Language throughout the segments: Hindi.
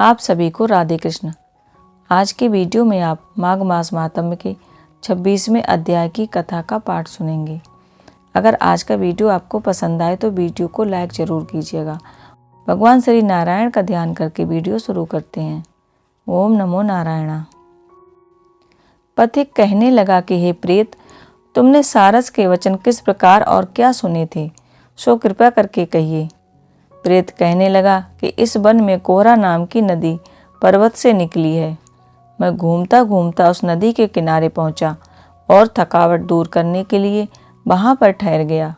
आप सभी को राधे कृष्ण। आज के वीडियो में आप माघ मास महात्म्य के 26वें अध्याय की कथा का पाठ सुनेंगे। अगर आज का वीडियो आपको पसंद आए तो वीडियो को लाइक जरूर कीजिएगा। भगवान श्री नारायण का ध्यान करके वीडियो शुरू करते हैं। ओम नमो नारायणा। पथिक कहने लगा कि हे प्रेत, तुमने सारस के वचन किस प्रकार और क्या सुने थे, सो कृपा करके कहिए। प्रेत कहने लगा कि इस वन में कोहरा नाम की नदी पर्वत से निकली है। मैं घूमता घूमता उस नदी के किनारे पहुंचा और थकावट दूर करने के लिए वहां पर ठहर गया।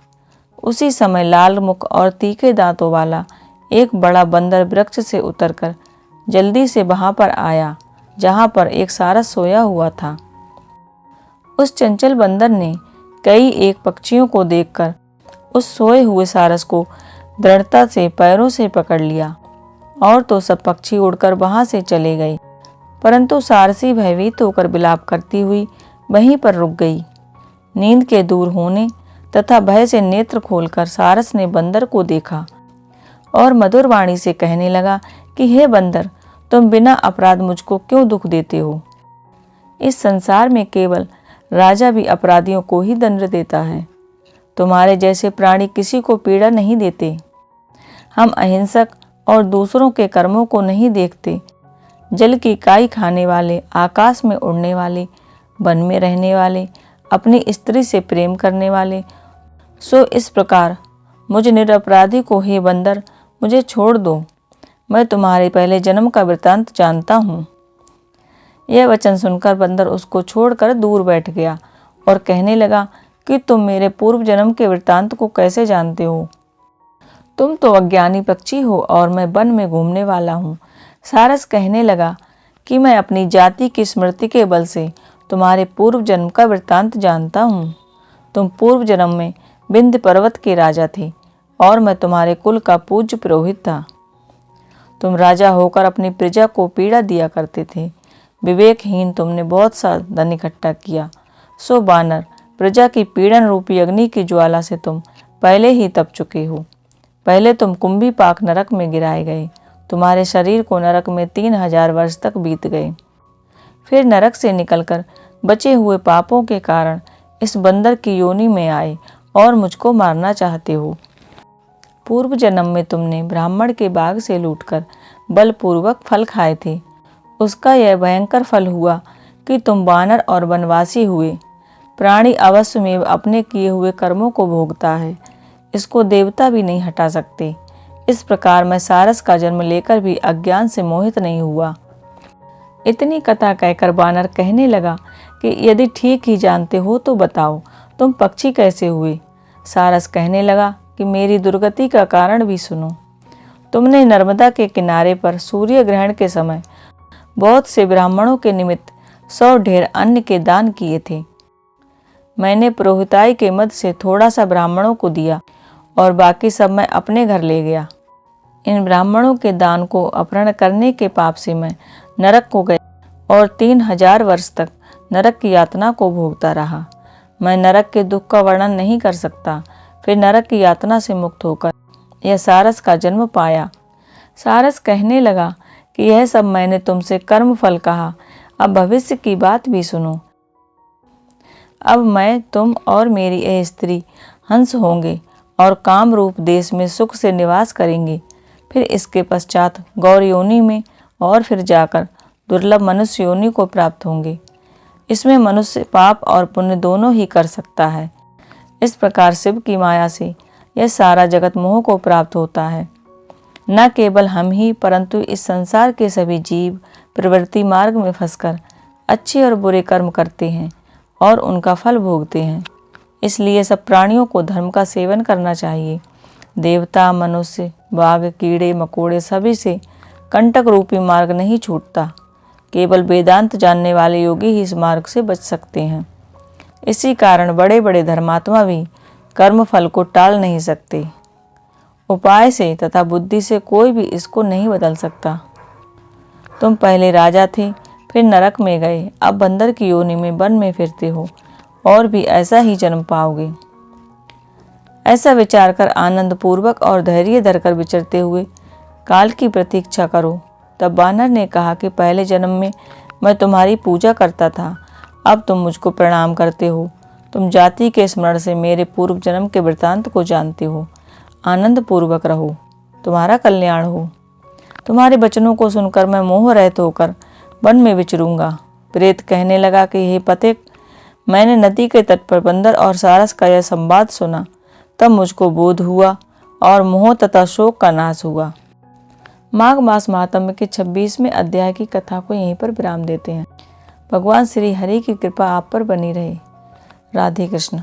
उसी समय लाल मुख और तीखे दांतों वाला एक बड़ा बंदर वृक्ष से उतरकर जल्दी से वहां पर आया जहां पर एक सारस सोया हुआ था। उस चंचल बंदर ने कई एक पक्षियों को देखकर उस सोए हुए सारस को दृढ़ता से पैरों से पकड़ लिया और तो सब पक्षी उड़कर वहां से चले गए, परंतु सारसी भयभीत होकर विलाप करती हुई वहीं पर रुक गई। नींद के दूर होने तथा भय से नेत्र खोलकर सारस ने बंदर को देखा और मधुर वाणी से कहने लगा कि हे बंदर, तुम बिना अपराध मुझको क्यों दुख देते हो। इस संसार में केवल राजा भी अपराधियों को ही दंड देता है। तुम्हारे जैसे प्राणी किसी को पीड़ा नहीं देते। हम अहिंसक और दूसरों के कर्मों को नहीं देखते। जल की काई खाने वाले, आकाश में उड़ने वाले, वन में रहने वाले, अपनी स्त्री से प्रेम करने वाले, सो इस प्रकार मुझ निरपराधी को हे बंदर मुझे छोड़ दो। मैं तुम्हारे पहले जन्म का वृतांत जानता हूँ। यह वचन सुनकर बंदर उसको छोड़कर दूर बैठ गया और कहने लगा कि तुम मेरे पूर्व जन्म के वृतांत को कैसे जानते हो। तुम तो अज्ञानी पक्षी हो और मैं वन में घूमने वाला हूँ। सारस कहने लगा कि मैं अपनी जाति की स्मृति के बल से तुम्हारे पूर्व जन्म का वृतांत जानता हूँ। तुम पूर्व जन्म में विंध्य पर्वत के राजा थे और मैं तुम्हारे कुल का पूज्य पुरोहित था। तुम राजा होकर अपनी प्रजा को पीड़ा दिया करते थे। विवेकहीन तुमने बहुत सा धन इकट्ठा किया। सो बानर, प्रजा की पीड़न रूपी अग्नि की ज्वाला से तुम पहले ही तप चुके हो। पहले तुम कुंभी पाक नरक में गिराए गए। तुम्हारे शरीर को नरक में 3000 वर्ष तक बीत गए। फिर नरक से निकलकर बचे हुए पापों के कारण इस बंदर की योनि में आए और मुझको मारना चाहते हो। पूर्व जन्म में तुमने ब्राह्मण के बाग से लूटकर बलपूर्वक फल खाए थे। उसका यह भयंकर फल हुआ कि तुम वानर और वनवासी हुए। प्राणी अवश्य में अपने किए हुए कर्मों को भोगता है। इसको देवता भी नहीं हटा सकते। इस प्रकार मैं सारस का जन्म लेकर भी अज्ञान से मोहित नहीं हुआ। इतनी कथा कहकर बानर कहने लगा कि यदि ठीक ही जानते हो तो बताओ, तुम पक्षी कैसे हुए। सारस कहने लगा कि मेरी दुर्गति का कारण भी सुनो। तुमने नर्मदा के किनारे पर सूर्य ग्रहण के समय बहुत से ब्राह्मणों के निमित्त 100 ढेर अन्न के दान किए थे। मैंने पुरोहिताई के मद से थोड़ा सा ब्राह्मणों को दिया और बाकी सब मैं अपने घर ले गया। इन ब्राह्मणों के दान को अपहरण करने के पाप से मैं नरक को गया और 3000 वर्ष तक नरक की यातना को भोगता रहा। मैं नरक के दुख का वर्णन नहीं कर सकता। फिर नरक की यातना से मुक्त होकर यह सारस का जन्म पाया। सारस कहने लगा कि यह सब मैंने तुमसे कर्म फल कहा, अब भविष्य की बात भी सुनो। अब मैं, तुम और मेरी यह स्त्री हंस होंगे और काम रूप देश में सुख से निवास करेंगे। फिर इसके पश्चात गौर योनि में और फिर जाकर दुर्लभ मनुष्य योनि को प्राप्त होंगे। इसमें मनुष्य पाप और पुण्य दोनों ही कर सकता है। इस प्रकार शिव की माया से यह सारा जगत मोह को प्राप्त होता है। न केवल हम ही परंतु इस संसार के सभी जीव प्रवृत्ति मार्ग में फंसकर अच्छे और बुरे कर्म करते हैं और उनका फल भोगते हैं। इसलिए सब प्राणियों को धर्म का सेवन करना चाहिए। देवता, मनुष्य, बाघ, कीड़े मकोड़े सभी से कंटक रूपी मार्ग नहीं छूटता। केवल वेदांत जानने वाले योगी ही इस मार्ग से बच सकते हैं। इसी कारण बड़े बड़े धर्मात्मा भी कर्म फल को टाल नहीं सकते। उपाय से तथा बुद्धि से कोई भी इसको नहीं बदल सकता। तुम पहले राजा थे, फिर नरक में गए, अब बंदर की योनि में वन में फिरते हो और भी ऐसा ही जन्म पाओगे। ऐसा विचार कर आनंद पूर्वक और धैर्य धरकर विचरते हुए काल की प्रतीक्षा करो। तब वानर ने कहा कि पहले जन्म में मैं तुम्हारी पूजा करता था, अब तुम मुझको प्रणाम करते हो। तुम जाति के स्मरण से मेरे पूर्व जन्म के वृतांत को जानते हो। आनंद पूर्वक रहो, तुम्हारा कल्याण हो। तुम्हारे वचनों को सुनकर मैं मोह रहित होकर वन में विचरूंगा। प्रेत कहने लगा कि हे पथिक, मैंने नदी के तट पर बंदर और सारस का यह संवाद सुना, तब मुझको बोध हुआ और मोह तथा शोक का नाश हुआ। माघ मास महात्म्य के 26वें अध्याय की कथा को यहीं पर विराम देते हैं। भगवान श्री हरि की कृपा आप पर बनी रहे। राधे कृष्ण।